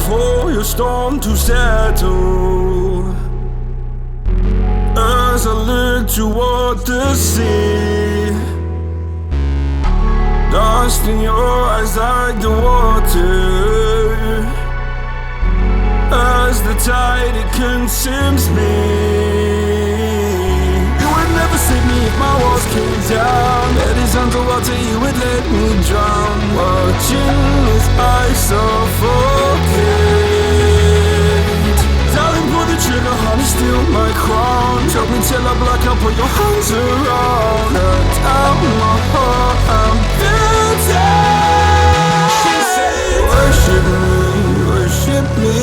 for your storm to settle. As I look toward the sea, dust in your eyes like the water. As the tide, it consumes me. You would never save me if my walls came down. Head is underwater, you would let me drown. Watching as I suffocate. Darling, pull the trigger, honey, steal my crown. Choke me till I black out, put your hands around. Cut out my heart, I'm guilty. She said, worship me, worship me.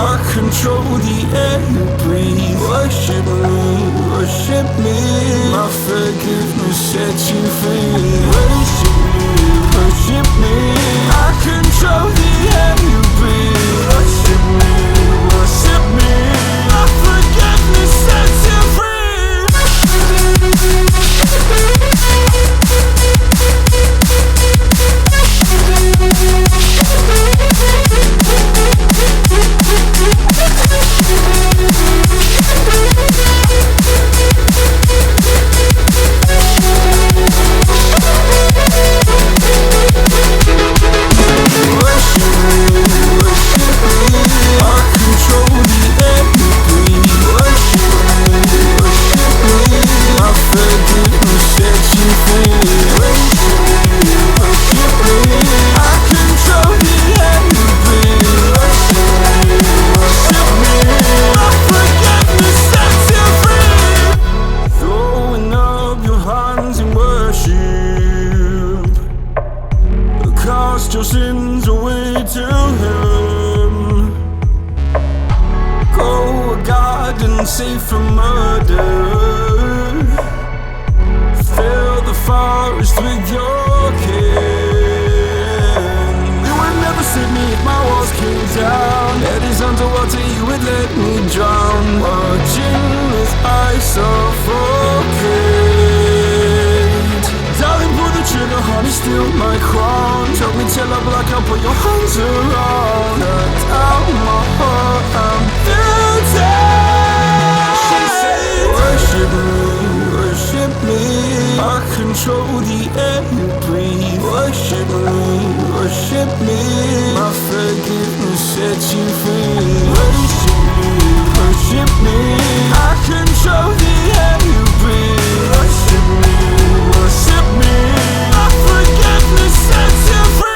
I control the air you breathe. Worship me, worship me. My forgiveness sets you free. Worship me, worship me. I control the air you breathe. Worship me, worship me. My forgiveness sets you free. Your sins away to Him. Go a garden safe from murder. Fill the forest with your kin. You would never save me if my walls came down. Head is underwater, you would let me drown. Watching as I suffocate. Darling, pull the trigger, honey, steal my crown. Choke me till I black out, put your hands around. Cut out my heart, I'm guilty. She said, worship me, worship me. I control the air you breathe. Worship me, worship me. My forgiveness sets you free. Worship me, worship me. I control the air you breathe. Worship me, worship me. My forgiveness sets you free.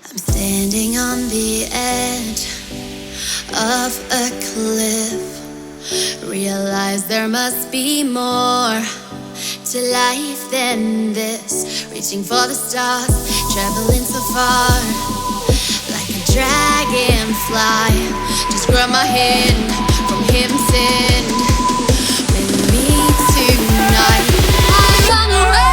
I'm standing on the edge of a cliff. Realize there must be more to life than this. Reaching for the stars, traveling so far, like a dragonfly. Just grab my hand from heaven's send. With me tonight, I run away.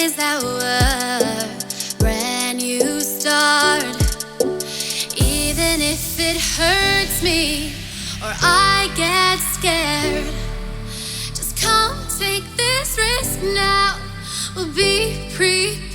is our brand new start. Even if it hurts me or I get scared, just come take this risk now. We'll be prepared.